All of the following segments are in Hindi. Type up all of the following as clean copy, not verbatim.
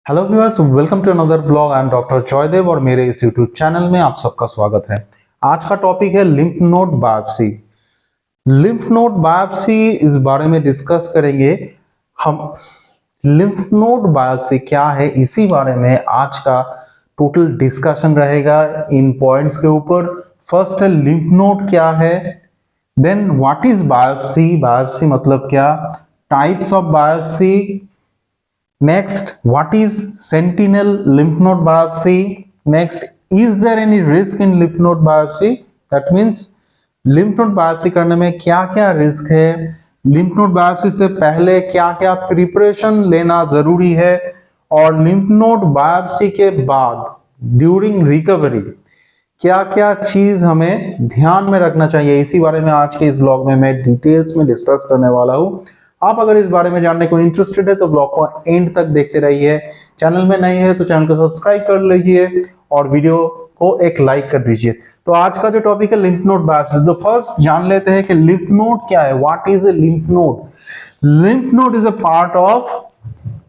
Hello viewers, welcome to another blog. I am doctor Joydev और मेरे इस यूट्यूब चैनल में आप सबका स्वागत है। आज का टॉपिक है lymph node biopsy. Lymph node biopsy इस बारे में डिस्कस करेंगे हम। लिम्फ नोड बायोप्सी क्या है, इसी बारे में आज का टोटल डिस्कशन रहेगा इन पॉइंट्स के ऊपर। फर्स्ट है लिम्फ नोड क्या है, then what is biopsy, biopsy मतलब क्या, types of biopsy, next what is sentinel lymph node biopsy, next is there any risk in lymph node biopsy, that means lymph node biopsy करने में क्या क्या रिस्क है, lymph node biopsy से पहले क्या क्या प्रिपरेशन लेना जरूरी है, और lymph node biopsy के बाद ड्यूरिंग रिकवरी क्या क्या चीज हमें ध्यान में रखना चाहिए, इसी बारे में आज के इस ब्लॉग में मैं डिटेल्स में डिस्कस करने वाला हूं। आप अगर इस बारे में जानने को इंटरेस्टेड है तो ब्लॉग को एंड तक देखते रहिए। चैनल में नए हैं तो चैनल को सब्सक्राइब कर लीजिए और वीडियो को एक लाइक कर दीजिए। तो आज का जो टॉपिक है लिम्फ नोड बायोप्सी, तो फर्स्ट जान लेते हैं कि लिम्फ नोड क्या है। What is a lymph node? Lymph node is a part of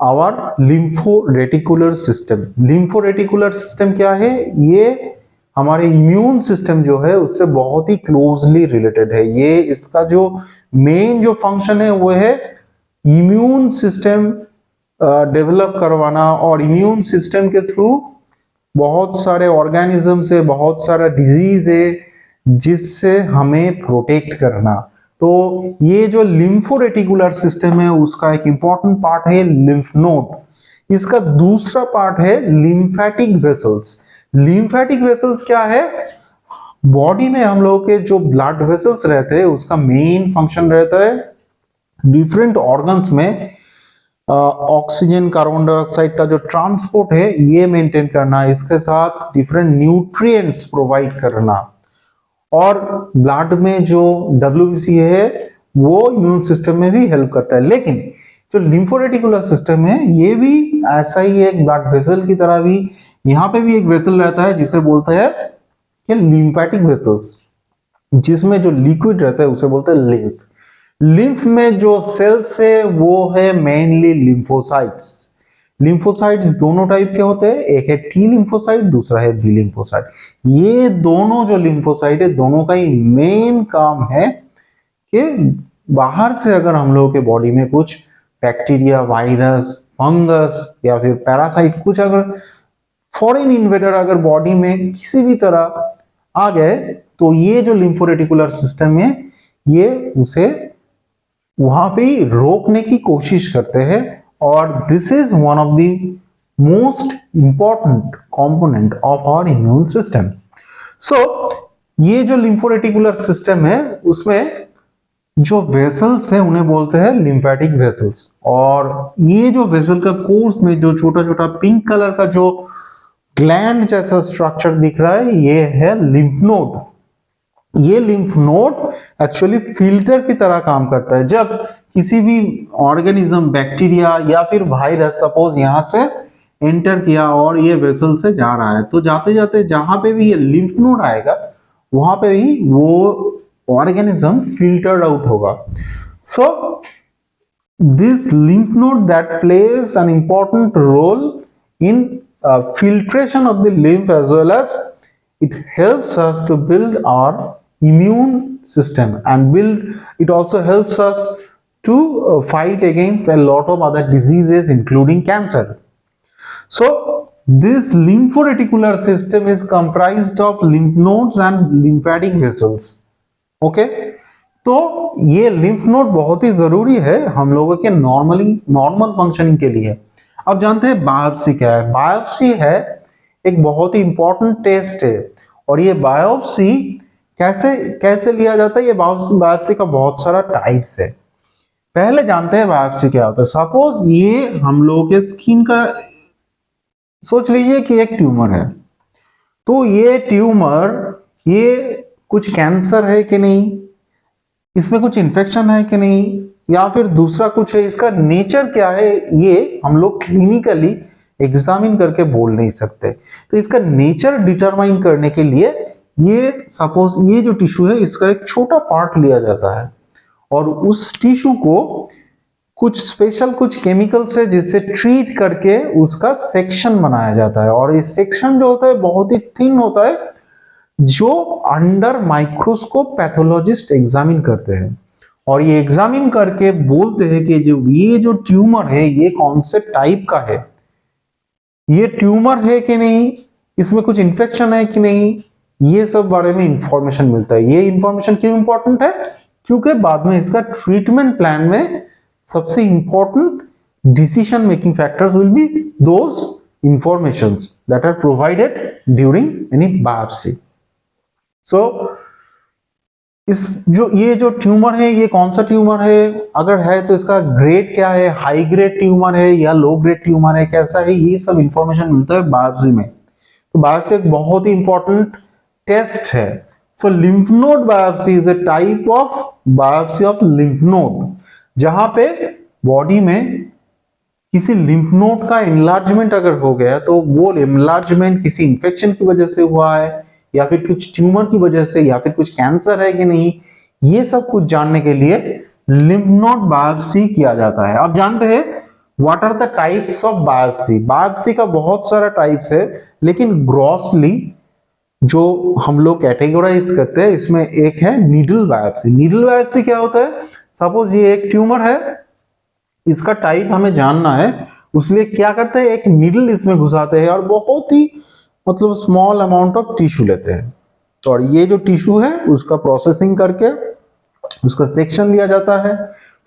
our lymphoreticular system. Lymphoreticular system क्या है? ये हमारे इम्यून सिस्टम जो है उससे बहुत ही क्लोजली रिलेटेड है। ये इसका जो मेन जो फंक्शन है वो है इम्यून सिस्टम डेवलप करवाना, और इम्यून सिस्टम के थ्रू बहुत सारे ऑर्गेनिज्म से बहुत सारा डिजीज है जिससे हमें प्रोटेक्ट करना। तो ये जो लिम्फोरेटिकुलर सिस्टम है उसका एक इंपॉर्टेंट पार्ट है लिम्फ नोड। इसका दूसरा पार्ट है लिम्फेटिक वेसल्स। लिम्फेटिक वेसल्स क्या है? बॉडी में हम लोगों के जो ब्लड वेसल्स रहते हैं उसका मेन फंक्शन रहता है डिफरेंट ऑर्गन्स में ऑक्सीजन कार्बन डाइऑक्साइड का जो ट्रांसपोर्ट है ये मेंटेन करना, इसके साथ डिफरेंट न्यूट्रिएंट्स प्रोवाइड करना, और ब्लड में जो WBC है वो इम्यून सिस्टम में भी हेल्प करता है। लेकिन जो लिम्फोरेटिकुलर सिस्टम है ये भी ऐसा ही एक ब्लड वेसल की तरह भी यहाँ पे भी एक वेसल रहता है जिसे बोलते हैं कि लिम्फेटिक वेसल्स, जिसमें जो लिक्विड रहता है उसे बोलते हैं लिम्फ। लिम्फ में जो सेल्स है वो है मेनली लिम्फोसाइट्स। लिम्फोसाइट्स दोनों टाइप के होते हैं, एक है टी लिम्फोसाइट, दूसरा है बी लिम्फोसाइट। ये दोनों जो लिम्फोसाइट है दोनों का ही मेन काम है कि बाहर से अगर हम लोगों के बॉडी में कुछ बैक्टीरिया, वायरस, फंगस या फिर पैरासाइट, कुछ अगर फॉरेन इन्वेडर अगर बॉडी में किसी भी तरह आ गए तो ये जो लिम्फोरेटिकुलर सिस्टम है ये उसे वहां पे रोकने की कोशिश करते हैं, और this is one of the most important component of our immune system. So ये जो लिम्फोरेटिकुलर सिस्टम है उसमें जो वेसल्स हैं उन्हें बोलते हैं लिम्फेटिक वेसल्स, और ये जो वेसल का कोर्स में जो छोटा छोटा पिंक कलर का जो ग्लैंड जैसा स्ट्रक्चर दिख रहा है ये है लिम्फ नोड। ये लिम्फ नोड एक्चुअली फिल्टर की तरह काम करता है। जब किसी भी ऑर्गेनिज्म, बैक्टीरिया या फिर वायरस सपोज यहां से एंटर किया और ये वेसल से जा रहा है, तो जाते जाते जहां पे भी ये लिम्फ नोड आएगा वहां पे ही वो ऑर्गेनिज्म फिल्टर्ड आउट होगा। So this lymph node that plays an important role in filtration of the lymph, as well as it helps us to build our immune system and it also helps us to fight against a lot of other diseases including cancer. So this lymphoreticulaar system is comprised of lymph nodes and lymphatic vessels. Okay, तो ये lymph node बहुत ही जरूरी है हम लोगों के नॉर्मल फंक्शनिंग के लिए। अब जानते हैं बायोप्सी क्या है। बायोप्सी है एक बहुत ही इंपॉर्टेंट टेस्ट है, और ये बायोप्सी कैसे लिया जाता है। ये बायोप्सी का बहुत सारा टाइप्स है। पहले जानते हैं बायोप्सी क्या होता है। सपोज ये हम लोगों के स्किन का, सोच लीजिए कि एक ट्यूमर है, तो ये ट्यूमर ये कुछ कैंसर है कि नहीं, इसमें कुछ इन्फेक्शन है कि नहीं, या फिर दूसरा कुछ है, इसका नेचर क्या है, ये हम लोग क्लिनिकली एग्जामिन करके बोल नहीं सकते। तो इसका नेचर डिटरमाइन करने के लिए ये सपोज ये जो टिश्यू है इसका एक छोटा पार्ट लिया जाता है, और उस टिश्यू को कुछ स्पेशल कुछ केमिकल्स है जिससे ट्रीट करके उसका सेक्शन बनाया जाता है, और इस सेक्शन जो होता है बहुत ही थिन होता है, जो अंडर माइक्रोस्कोप पैथोलॉजिस्ट एग्जामिन करते हैं, और ये एग्जामिन करके बोलते हैं कि ये जो ट्यूमर है ये कौन से टाइप का है, ये ट्यूमर है कि नहीं, इसमें कुछ इन्फेक्शन है कि नहीं, ये सब बारे में इंफॉर्मेशन मिलता है। ये इंफॉर्मेशन क्यों इंपॉर्टेंट है? क्योंकि बाद में इसका ट्रीटमेंट प्लान में सबसे important decision making factors will be those informations that are provided during any biopsy. So ये जो ट्यूमर है ये कौन सा ट्यूमर है, अगर है तो इसका ग्रेड क्या है, हाई ग्रेड ट्यूमर है या लो ग्रेड ट्यूमर है, कैसा है, ये सब इंफॉर्मेशन मिलता है बायोप्सी में। तो बायोप्सी एक बहुत ही इंपॉर्टेंट टेस्ट है। So lymph node biopsy is a type of biopsy of lymph node, जहां पे बॉडी में किसी लिम्फ नोड का एनलार्जमेंट अगर हो गया तो वो एनलार्जमेंट किसी इंफेक्शन की वजह से हुआ है या फिर कुछ ट्यूमर की वजह से या फिर कुछ कैंसर है कि नहीं, ये सब कुछ जानने के लिए लिम्फ नोड बायोप्सी किया जाता है। अब जानते हैं what are the types of biopsy. Biopsy का बहुत सारा टाइप्स है, लेकिन ग्रॉसली जो हम लोग कैटेगराइज करते हैं इसमें एक है नीडल बायोप्सी। नीडल बायोप्सी क्या होता है? सपोज ये एक ट्यूमर है, इसका टाइप हमें जानना है, उसलिए क्या करते हैं, एक नीडल इसमें घुसाते हैं और बहुत ही मतलब स्मॉल अमाउंट ऑफ टिश्यू लेते हैं, और ये जो टिश्यू है उसका प्रोसेसिंग करके उसका सेक्शन लिया जाता है,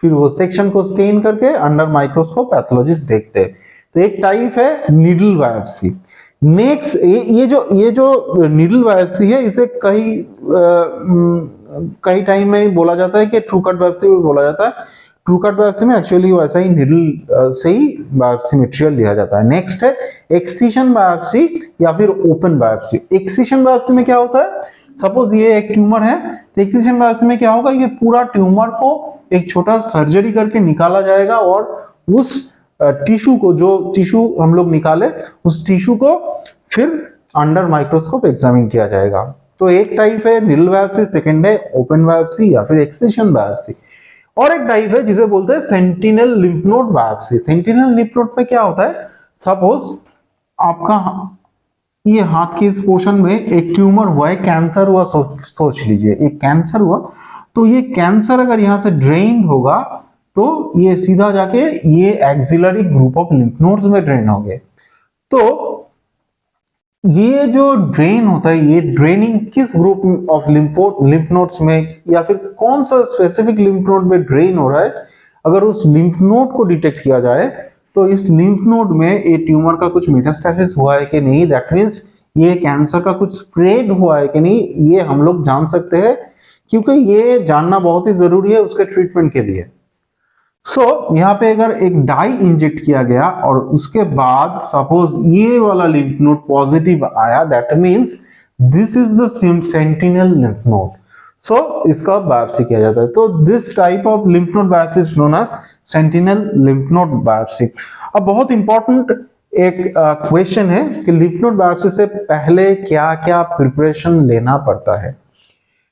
फिर वो सेक्शन को स्टेन करके अंडर माइक्रोस्कोप पैथोलॉजिस्ट देखते हैं। तो एक टाइप है नीडल बायोप्सी। नेक्स्ट ये जो नीडल बायोप्सी है इसे कई टाइम में बोला जाता है कि ट्रू कट बायोप्सी भी बोला जाता है। ट्रू कट बायोप्सी में एक्चुअली वैसा ही नीडल से ही बायोप्सी मटेरियल लिया जाता है। नेक्स्ट है एक्ससिशन बायोप्सी या फिर ओपन बायोप्सी। एक्ससिशन बायोप्सी में क्या होता है, सपोज ये एक ट्यूमर है, तो एक्ससिशन बायोप्सी में क्या होगा, ये पूरा ट्यूमर को एक छोटा सर्जरी करके निकाला जाएगा और उस टिश्यू को, जो टिश्यू हम लोग निकाले उस टिश्यू को फिर अंडर माइक्रोस्कोप एग्जामिन किया जाएगा। तो एक टाइप है नीडल बायोप्सी, सेकंड है ओपन बायोप्सी या फिर एक्ससिशन बायोप्सी, और एक टाइप है जिसे बोलते हैं sentinel lymph node biopsy. Sentinel lymph node में क्या होता है, सपोज आपका ये हाथ के इस पोर्शन में एक ट्यूमर हुआ है, कैंसर हुआ, सोच लीजिए एक कैंसर हुआ, तो ये कैंसर अगर यहां से ड्रेन होगा तो ये सीधा जाके ये axillary group of lymph nodes में ड्रेन होंगे। तो ये जो ड्रेन होता है, ये ड्रेनिंग किस ग्रुप ऑफ लिम्फ नोड्स में या फिर कौन सा स्पेसिफिक लिम्फ नोड में ड्रेन हो रहा है, अगर उस लिम्फ नोड को डिटेक्ट किया जाए तो इस लिम्फ नोड में ये ट्यूमर का कुछ मेटास्टेसिस हुआ है कि नहीं, दैट मींस ये कैंसर का कुछ स्प्रेड हुआ है कि नहीं, ये हम लोग जान सकते हैं, क्योंकि ये जानना बहुत ही जरूरी है उसके ट्रीटमेंट के लिए। यहाँ पे अगर एक डाई इंजेक्ट किया गया और उसके बाद सपोज ये वाला लिम्फ नोड पॉजिटिव आया, that means this is the sentinel lymph node, इसका बायोप्सी किया जाता है। तो this type of lymph node biopsy is known as sentinel lymph node biopsy. अब बहुत इंपॉर्टेंट एक क्वेश्चन है कि लिम्फ नोड बायोप्सी से पहले क्या क्या प्रिपरेशन लेना पड़ता है।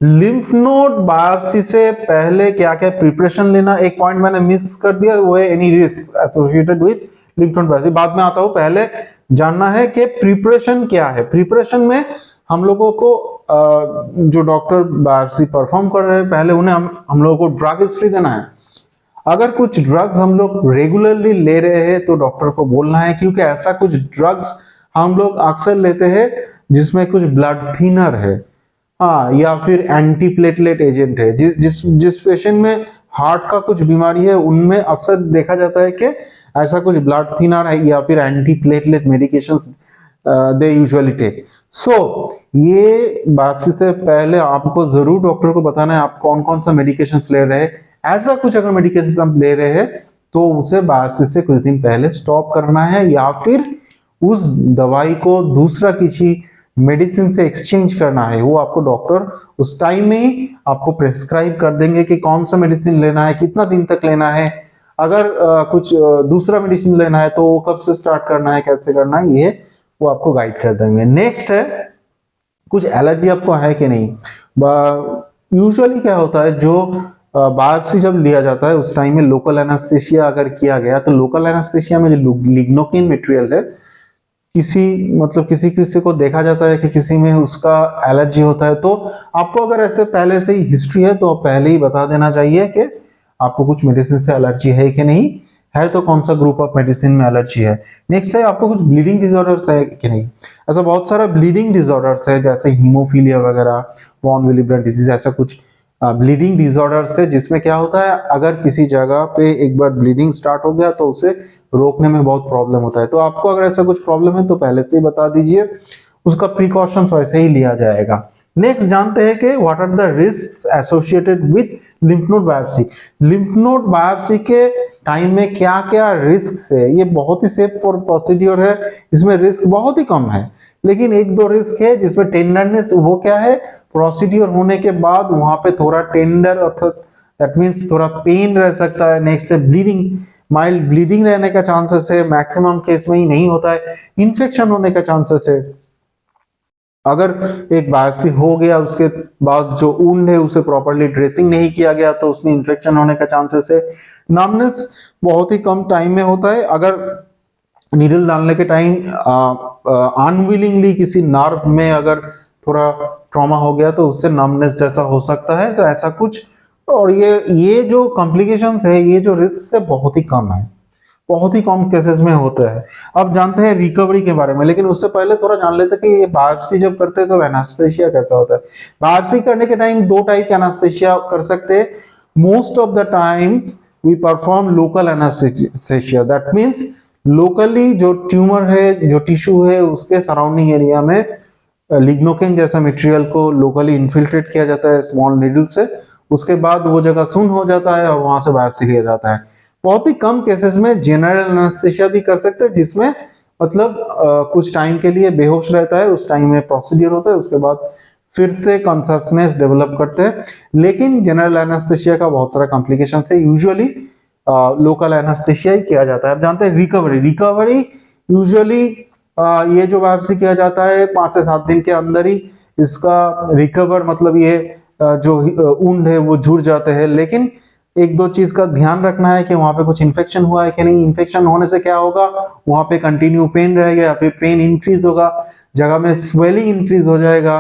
लिम्फ नोड बायोप्सी से पहले क्या क्या प्रिपरेशन लेना, एक पॉइंट मैंने मिस कर दिया, वो है any risk associated with lymph node biopsy, बाद में आता हूं। पहले जानना है कि प्रिपरेशन क्या है। प्रिपरेशन में हम लोगों को जो डॉक्टर बायोप्सी परफॉर्म कर रहे हैं, पहले उन्हें हम लोगों को ड्रग हिस्ट्री देना है। अगर कुछ ड्रग्स हम लोग रेगुलरली ले रहे हैं तो डॉक्टर को बोलना है, क्योंकि ऐसा कुछ ड्रग्स हम लोग अक्सर लेते हैं जिसमें कुछ ब्लड थिनर है, या फिर एंटीप्लेटलेट एजेंट है। जिस पेशेंट में हार्ट का कुछ बीमारी है उनमें अक्सर देखा जाता है कि ऐसा कुछ ब्लड थिनर है या फिर antiplatelet medications they usually take. ये बायोप्सी से पहले आपको जरूर डॉक्टर को बताना है आप कौन कौन सा मेडिकेशंस ले रहे हैं। ऐसा कुछ अगर मेडिकेशंस आप ले रहे हैं तो उसे बायोप्सी से कुछ दिन पहले स्टॉप करना है, या फिर उस दवाई को दूसरा किसी मेडिसिन से एक्सचेंज करना है। वो आपको डॉक्टर उस टाइम में ही आपको प्रेस्क्राइब कर देंगे कि कौन सा मेडिसिन लेना है, कितना दिन तक लेना है। अगर कुछ दूसरा मेडिसिन लेना है तो वो कब से स्टार्ट करना है, कैसे करना है, ये वो आपको गाइड कर देंगे। नेक्स्ट है कुछ एलर्जी आपको है कि नहीं। यूजुअली क्या होता है, जो बायोप्सी जब लिया जाता है उस टाइम में लोकल एनास्थेसिया अगर किया गया तो लोकल एनास्थेसिया में जो लिग्नोकिन मटेरियल है, किसी किसी को देखा जाता है कि किसी में उसका एलर्जी होता है, तो आपको अगर ऐसे पहले से ही हिस्ट्री है तो पहले ही बता देना चाहिए कि आपको कुछ मेडिसिन से एलर्जी है कि नहीं है, तो कौन सा ग्रुप ऑफ मेडिसिन में एलर्जी है। नेक्स्ट है आपको कुछ ब्लीडिंग डिसऑर्डर्स है कि नहीं। ऐसा बहुत सारा ब्लीडिंग डिसऑर्डर्स है जैसे हीमोफीलिया वगैरह, वॉन विलिब्रेंट डिजीज, ऐसा कुछ ब्लीडिंग डिसऑर्डर्स है जिसमें क्या होता है अगर किसी जगह पे एक बार ब्लीडिंग स्टार्ट हो गया तो उसे रोकने में बहुत प्रॉब्लम होता है। तो आपको अगर ऐसा कुछ प्रॉब्लम है तो पहले से ही बता दीजिए, उसका प्रिकॉशंस वैसे ही लिया जाएगा। नेक्स्ट जानते हैं कि what are the risks associated with lymph node biopsy. Lymph node biopsy के टाइम में क्या क्या रिस्क है। ये बहुत ही सेफ प्रोसीड्योर है, इसमें रिस्क बहुत ही कम है, लेकिन एक दो रिस्क है जिसमें टेंडरनेस, वो क्या है, प्रोसीड्योर होने के बाद वहां पे थोड़ा टेंडर अर्थात दैट मींस थोड़ा पेन रह सकता है। नेक्स्ट है ब्लीडिंग, माइल्ड ब्लीडिंग रहने का चांसेस है, मैक्सिमम केस में ही नहीं होता है। इन्फेक्शन होने का चांसेस है, अगर एक बायोप्सी हो गया उसके बाद जो वुंड है उसे प्रॉपर्ली ड्रेसिंग नहीं किया गया तो उसमें इन्फेक्शन होने का चांसेस है। नमनेस बहुत ही कम टाइम में होता है, अगर नीडल डालने के टाइम अनविलिंगली किसी नर्व में अगर थोड़ा ट्रॉमा हो गया तो उससे नमनेस जैसा हो सकता है, तो ऐसा कुछ। और ये जो कॉम्प्लिकेशंस है, ये जो रिस्क है बहुत ही कम है, बहुत ही कम केसेस में होता है। अब जानते हैं रिकवरी के बारे में, लेकिन उससे पहले थोड़ा जान लेते हैं कि ये बायोप्सी जब करते हैं तो एनास्थेसिया कैसा होता है। बायोप्सी करने के टाइम दो टाइप के एनास्थेसिया कर सकते हैं। Most of the times we perform local anaesthesia, that means locally जो ट्यूमर है, जो टिश्यू है, उसके सराउंडिंग एरिया में लिग्नोकिन जैसा मटेरियल को लोकली इन्फिल्ट्रेट किया जाता है स्मॉल नीडल से, उसके बाद वो जगह सुन्न हो जाता है और वहां से बायोप्सी लिया जाता है। बहुत ही कम केसेस में जनरल एनेस्थेसिया भी कर सकते हैं, जिसमें कुछ टाइम के लिए बेहोश रहता है, उस टाइम में प्रोसीजर होता है, उसके बाद फिर से कॉन्शसनेस डेवलप करते हैं। लेकिन जनरल एनेस्थेसिया का बहुत सारा कॉम्प्लिकेशन है, यूजुअली लोकल एनेस्थेसिया ही किया जाता है। अब जानते हैं रिकवरी यूजुअली ये जो बायोप्सी किया जाता है 5 से 7 दिन के अंदर ही इसका रिकवर, ये जो वुंड है वो जुड़ जाते हैं। लेकिन एक दो चीज का ध्यान रखना है कि वहां पे कुछ इन्फेक्शन हुआ है कि नहीं। इन्फेक्शन होने से क्या होगा, वहां पे कंटिन्यू पेन रहेगा या फिर पेन इंक्रीज होगा, जगह में स्वेलिंग इंक्रीज हो जाएगा,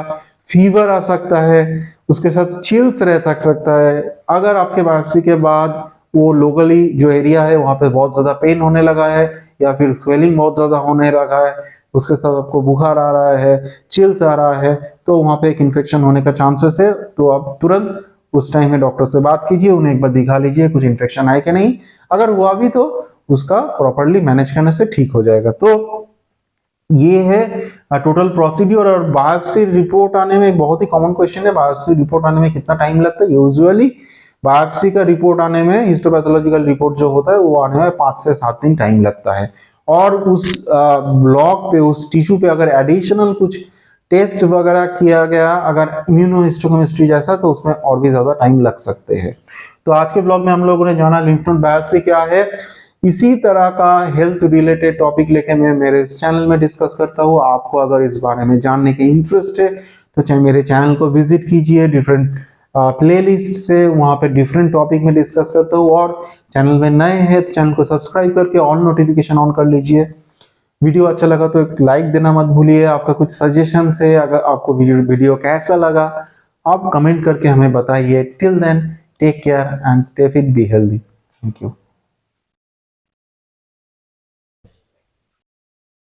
फीवर आ सकता है, उसके साथ चिल्स रह सकता है। अगर आपके बायोप्सी के बाद वो लोकली जो एरिया है वहां पे बहुत ज्यादा पेन होने लगा है या फिर स्वेलिंग बहुत ज्यादा होने लगा है, उसके साथ आपको बुखार आ रहा है, चिल्स आ रहा है, तो वहां पे एक इन्फेक्शन होने का चांसेस है। तो आप तुरंत उस टाइम में डॉक्टर से बात कीजिए, उन्हें एक बार दिखा लीजिए कुछ इन्फेक्शन है कि नहीं। अगर हुआ भी तो उसका प्रॉपर्ली मैनेज करने से ठीक हो जाएगा। तो ये है टोटल प्रोसीड्यूर। और बायोप्सी रिपोर्ट आने में एक बहुत ही कॉमन क्वेश्चन है, बायोप्सी रिपोर्ट आने में कितना टाइम लगता है। यूजुअली बायोप्सी का रिपोर्ट आने में, हिस्टोपैथोलॉजिकल रिपोर्ट जो होता है वो आने में 5 से 7 दिन टाइम लगता है। और उस ब्लॉक पे, उस टिश्यू पे अगर एडिशनल कुछ टेस्ट वगैरह किया गया, अगर इम्यूनोहिस्टोकेमिस्ट्री जैसा, तो उसमें और भी ज्यादा टाइम लग सकते हैं। तो आज के ब्लॉग में हम लोगों ने जाना लिम्फ नोड बायोप्सी क्या है। इसी तरह का हेल्थ रिलेटेड टॉपिक लेके मैं मेरे इस चैनल में डिस्कस करता हूँ। आपको अगर इस बारे में जानने के इंटरेस्ट है तो मेरे चैनल को विजिट कीजिए। डिफरेंट प्लेलिस्ट से वहां पे डिफरेंट टॉपिक में डिस्कस करता हूँ। और चैनल में नए हैं तो चैनल को सब्सक्राइब करके ऑल नोटिफिकेशन ऑन कर लीजिए। वीडियो अच्छा लगा तो एक लाइक देना मत भूलिए। आपका कुछ सजेशन है, अगर आपको वीडियो कैसा लगा आप कमेंट करके हमें बताइए। Till then take care and stay fit, be healthy. Thank you.